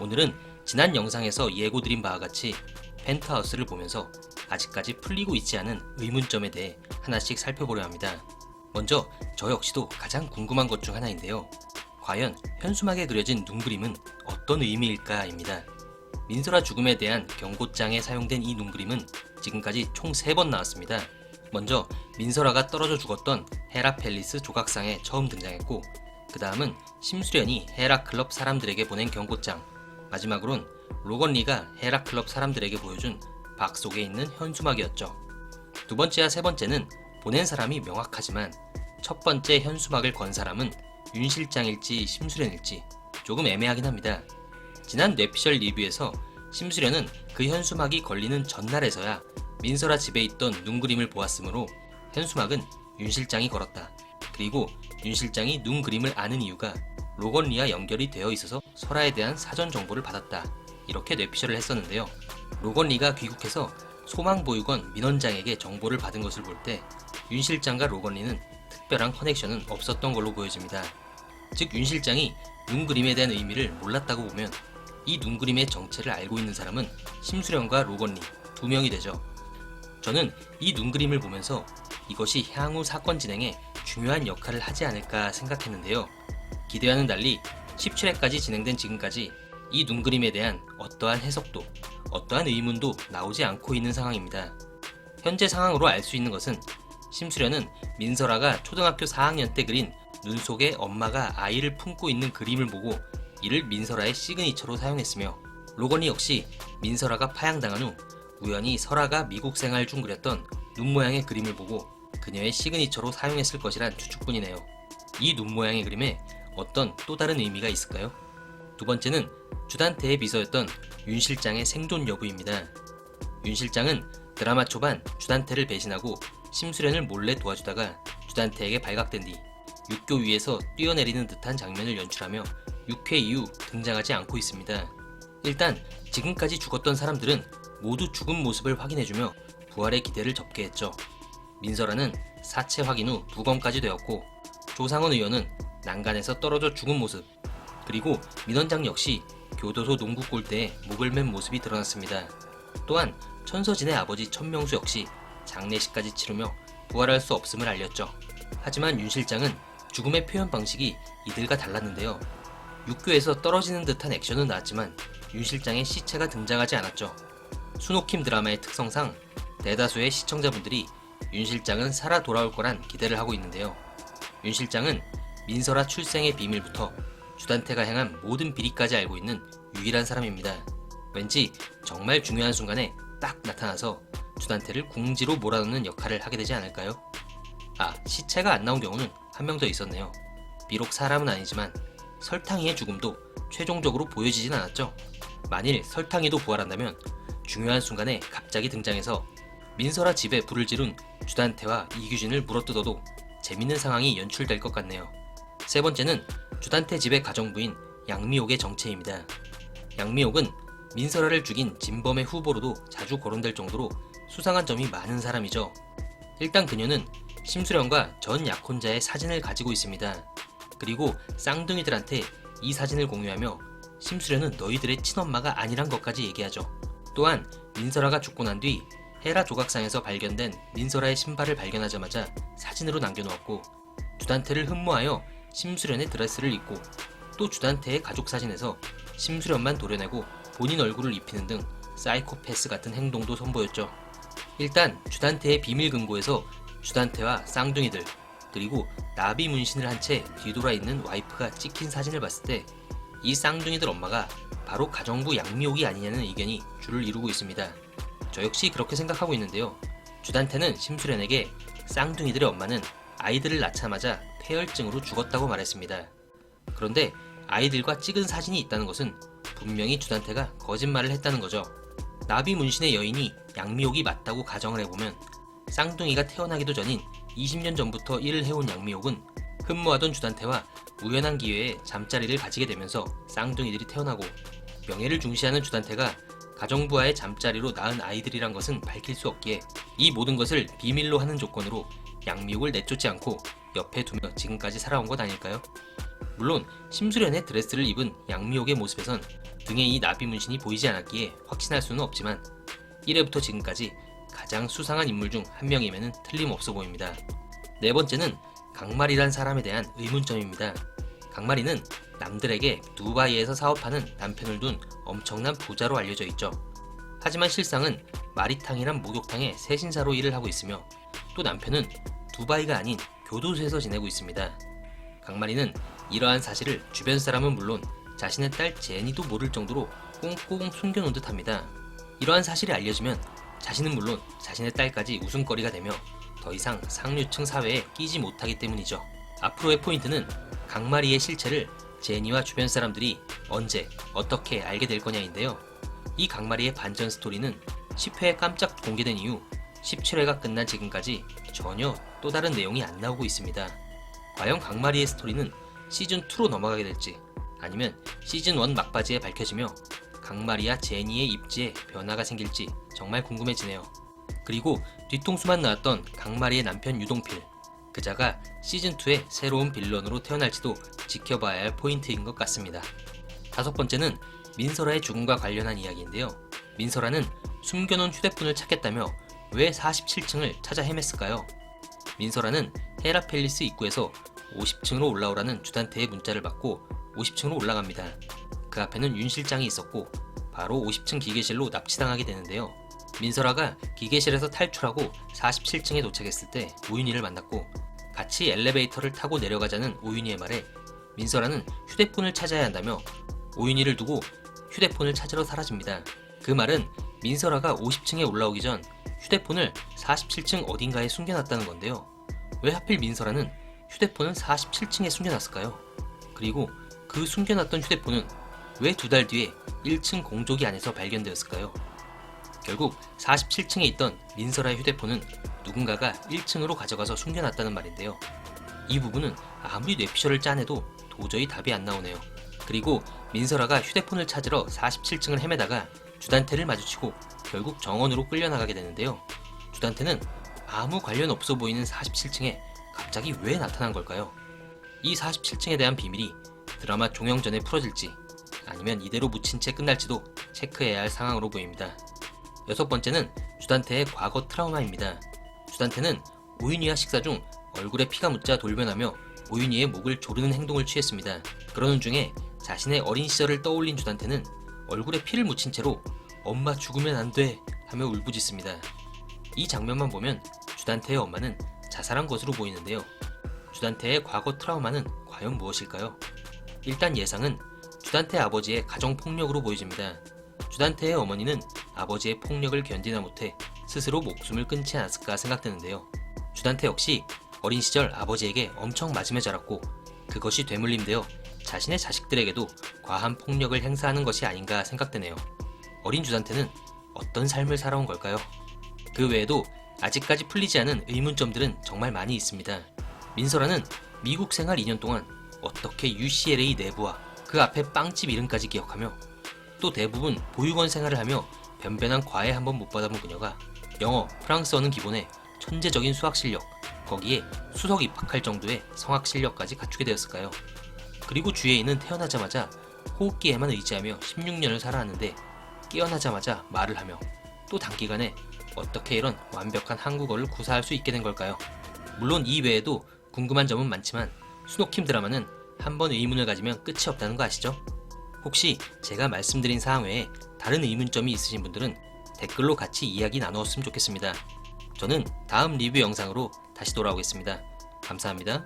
오늘은 지난 영상에서 예고드린 바와 같이 펜트하우스를 보면서 아직까지 풀리고 있지 않은 의문점에 대해 하나씩 살펴보려 합니다. 먼저 저 역시도 가장 궁금한 것 중 하나인데요. 과연 현수막에 그려진 눈그림은 어떤 의미일까입니다. 민소라 죽음에 대한 경고장에 사용된 이 눈그림은 지금까지 총 3번 나왔습니다. 먼저 민소라가 떨어져 죽었던 헤라펠리스 조각상에 처음 등장했고, 그 다음은 심수련이 헤라클럽 사람들에게 보낸 경고장, 마지막으론 로건리가 헤라클럽 사람들에게 보여준 박 속에 있는 현수막이었죠. 두 번째와 세 번째는 보낸 사람이 명확하지만 첫 번째 현수막을 건 사람은 윤 실장일지 심수련일지 조금 애매하긴 합니다. 지난 뇌피셜 리뷰에서 심수련은 그 현수막이 걸리는 전날에서야 민소라 집에 있던 눈그림을 보았으므로 현수막은 윤 실장이 걸었다. 그리고 윤 실장이 눈그림을 아는 이유가 로건리와 연결이 되어 있어서 설아에 대한 사전 정보를 받았다. 이렇게 뇌피셜을 했었는데요. 로건리가 귀국해서 소망보육원 민원장에게 정보를 받은 것을 볼 때 윤 실장과 로건리는 특별한 커넥션은 없었던 걸로 보여집니다. 즉 윤 실장이 눈그림에 대한 의미를 몰랐다고 보면 이 눈그림의 정체를 알고 있는 사람은 심수련과 로건리 2명이 되죠. 저는 이 눈그림을 보면서 이것이 향후 사건 진행에 중요한 역할을 하지 않을까 생각했는데요. 기대와는 달리 17회까지 진행된 지금까지 이 눈그림에 대한 어떠한 해석도 어떠한 의문도 나오지 않고 있는 상황입니다. 현재 상황으로 알 수 있는 것은 심수련은 민설아가 초등학교 4학년 때 그린 눈 속에 엄마가 아이를 품고 있는 그림을 보고 이를 민설아의 시그니처로 사용했으며, 로건리 역시 민설아가 파양당한 후 우연히 설아가 미국 생활 중 그렸던 눈 모양의 그림을 보고 그녀의 시그니처로 사용했을 것이란 추측뿐이네요. 이 눈 모양의 그림에 어떤 또 다른 의미가 있을까요? 두 번째는 주단태의 비서였던 윤 실장의 생존 여부입니다. 윤 실장은 드라마 초반 주단태를 배신하고 심수련을 몰래 도와주다가 주단태에게 발각된 뒤 육교 위에서 뛰어내리는 듯한 장면을 연출하며 6회 이후 등장하지 않고 있습니다. 일단 지금까지 죽었던 사람들은 모두 죽은 모습을 확인해주며 부활의 기대를 접게 했죠. 민설아는 사체 확인 후 부검까지 되었고, 조상원 의원은 난간에서 떨어져 죽은 모습, 그리고 민원장 역시 교도소 농구 골대에 목을 맨 모습이 드러났습니다. 또한 천서진의 아버지 천명수 역시 장례식까지 치르며 부활할 수 없음을 알렸죠. 하지만 윤 실장은 죽음의 표현 방식이 이들과 달랐는데요. 육교에서 떨어지는 듯한 액션은 나왔지만 윤 실장의 시체가 등장하지 않았죠. 순옥킴 드라마의 특성상 대다수의 시청자분들이 윤 실장은 살아 돌아올 거란 기대를 하고 있는데요. 윤 실장은 민설아 출생의 비밀부터 주단태가 향한 모든 비리까지 알고 있는 유일한 사람입니다. 왠지 정말 중요한 순간에 딱 나타나서 주단태를 궁지로 몰아넣는 역할을 하게 되지 않을까요? 시체가 안 나온 경우는 한 명 더 있었네요. 비록 사람은 아니지만 설탕이의 죽음도 최종적으로 보여지진 않았죠. 만일 설탕이도 부활한다면 중요한 순간에 갑자기 등장해서 민설아 집에 불을 지른 주단태와 이규진을 물어뜯어도 재밌는 상황이 연출될 것 같네요. 세 번째는 주단태 집의 가정부인 양미옥의 정체입니다. 양미옥은 민설아를 죽인 진범의 후보로도 자주 거론될 정도로 수상한 점이 많은 사람이죠. 일단 그녀는 심수련과 전 약혼자의 사진을 가지고 있습니다. 그리고 쌍둥이들한테 이 사진을 공유하며 심수련은 너희들의 친엄마가 아니란 것까지 얘기하죠. 또한 민설아가 죽고 난 뒤 헤라 조각상에서 발견된 민설아의 신발을 발견하자마자 사진으로 남겨놓았고, 주단태를 흠모하여 심수련의 드레스를 입고, 또 주단태의 가족 사진에서 심수련만 도려내고 본인 얼굴을 입히는 등 사이코패스 같은 행동도 선보였죠. 일단 주단태의 비밀 금고에서 주단태와 쌍둥이들, 그리고 나비 문신을 한 채 뒤돌아 있는 와이프가 찍힌 사진을 봤을 때 이 쌍둥이들 엄마가 바로 가정부 양미옥이 아니냐는 의견이 줄을 이루고 있습니다. 저 역시 그렇게 생각하고 있는데요. 주단태는 심수련에게 쌍둥이들의 엄마는 아이들을 낳자마자 폐혈증으로 죽었다고 말했습니다. 그런데 아이들과 찍은 사진이 있다는 것은 분명히 주단태가 거짓말을 했다는 거죠. 나비 문신의 여인이 양미옥이 맞다고 가정을 해보면 쌍둥이가 태어나기도 전인 20년 전부터 일을 해온 양미옥은 흠모하던 주단태와 우연한 기회에 잠자리를 가지게 되면서 쌍둥이들이 태어나고, 명예를 중시하는 주단태가 가정부와의 잠자리로 낳은 아이들이란 것은 밝힐 수 없기에 이 모든 것을 비밀로 하는 조건으로 양미옥을 내쫓지 않고 옆에 두며 지금까지 살아온 것 아닐까요? 물론 심수련의 드레스를 입은 양미옥의 모습에선 등에 이 나비 문신이 보이지 않았기에 확신할 수는 없지만 1회부터 지금까지 가장 수상한 인물 중 한 명임에는 틀림없어 보입니다. 네 번째는 강마리란 사람에 대한 의문점입니다. 강마리는 남들에게 두바이에서 사업하는 남편을 둔 엄청난 부자로 알려져 있죠. 하지만 실상은 마리탕이란 목욕탕의 세신사로 일을 하고 있으며 또 남편은 두바이가 아닌 교도소에서 지내고 있습니다. 강마리는 이러한 사실을 주변 사람은 물론 자신의 딸 제니도 모를 정도로 꽁꽁 숨겨놓은 듯 합니다. 이러한 사실이 알려지면 자신은 물론 자신의 딸까지 웃음거리가 되며 더 이상 상류층 사회에 끼지 못하기 때문이죠. 앞으로의 포인트는 강마리의 실체를 제니와 주변 사람들이 언제 어떻게 알게 될 거냐인데요. 이 강마리의 반전 스토리는 10회에 깜짝 공개된 이후 17회가 끝난 지금까지 전혀 또 다른 내용이 안 나오고 있습니다. 과연 강마리의 스토리는 시즌2로 넘어가게 될지 아니면 시즌1 막바지에 밝혀지며 강마리와 제니의 입지에 변화가 생길지 정말 궁금해지네요. 그리고 뒤통수만 나왔던 강마리의 남편 유동필, 그자가 시즌2의 새로운 빌런으로 태어날지도 지켜봐야 할 포인트인 것 같습니다. 다섯 번째는 민설아의 죽음과 관련한 이야기인데요. 민설아는 숨겨놓은 휴대폰을 찾겠다며 왜 47층을 찾아 헤맸을까요? 민설아는 헤라펠리스 입구에서 50층으로 올라오라는 주단태의 문자를 받고 50층으로 올라갑니다. 그 앞에는 윤 실장이 있었고 바로 50층 기계실로 납치당하게 되는데요. 민설아가 기계실에서 탈출하고 47층에 도착했을 때 오윤희를 만났고 같이 엘리베이터를 타고 내려가자는 오윤희의 말에 민설아는 휴대폰을 찾아야 한다며 오윤희를 두고 휴대폰을 찾으러 사라집니다. 그 말은 민설아가 50층에 올라오기 전 휴대폰을 47층 어딘가에 숨겨놨다는 건데요. 왜 하필 민설아는 휴대폰을 47층에 숨겨놨을까요? 그리고 그 숨겨놨던 휴대폰은 왜 2달 뒤에 1층 공조기 안에서 발견되었을까요? 결국 47층에 있던 민설아의 휴대폰은 누군가가 1층으로 가져가서 숨겨놨다는 말인데요. 이 부분은 아무리 뇌피셜을 짜내도 도저히 답이 안 나오네요. 그리고 민설아가 휴대폰을 찾으러 47층을 헤매다가 주단태를 마주치고 결국 정원으로 끌려나가게 되는데요. 주단태는 아무 관련 없어 보이는 47층에 갑자기 왜 나타난 걸까요? 이 47층에 대한 비밀이 드라마 종영 전에 풀어질지 아니면 이대로 묻힌 채 끝날지도 체크해야 할 상황으로 보입니다. 여섯 번째는 주단태의 과거 트라우마입니다. 주단태는 오윤희와 식사 중 얼굴에 피가 묻자 돌변하며 오윤희의 목을 조르는 행동을 취했습니다. 그러는 중에 자신의 어린 시절을 떠올린 주단태는 얼굴에 피를 묻힌 채로 엄마 죽으면 안 돼 하며 울부짖습니다. 이 장면만 보면 주단태의 엄마는 자살한 것으로 보이는데요. 주단태의 과거 트라우마는 과연 무엇일까요? 일단 예상은 주단태 아버지의 가정폭력으로 보여집니다. 주단태의 어머니는 아버지의 폭력을 견디다 못해 스스로 목숨을 끊지 않았을까 생각되는데요. 주단태 역시 어린 시절 아버지에게 엄청 맞으며 자랐고 그것이 되물림되어 자신의 자식들에게도 과한 폭력을 행사하는 것이 아닌가 생각되네요. 어린 주단태는 어떤 삶을 살아온 걸까요? 그 외에도 아직까지 풀리지 않은 의문점들은 정말 많이 있습니다. 민설아는 미국 생활 2년 동안 어떻게 UCLA 내부와 그 앞에 빵집 이름까지 기억하며 또 대부분 보육원 생활을 하며 변변한 과외 한 번 못 받아본 그녀가 영어, 프랑스어는 기본에 천재적인 수학 실력, 거기에 수석 입학할 정도의 성악 실력까지 갖추게 되었을까요? 그리고 주예인은 태어나자마자 호흡기에만 의지하며 16년을 살아왔는데 깨어나자마자 말을 하며 또 단기간에 어떻게 이런 완벽한 한국어를 구사할 수 있게 된 걸까요? 물론 이 외에도 궁금한 점은 많지만 스노킴 드라마는 한 번 의문을 가지면 끝이 없다는 거 아시죠? 혹시 제가 말씀드린 사항 외에 다른 의문점이 있으신 분들은 댓글로 같이 이야기 나누었으면 좋겠습니다. 저는 다음 리뷰 영상으로 다시 돌아오겠습니다. 감사합니다.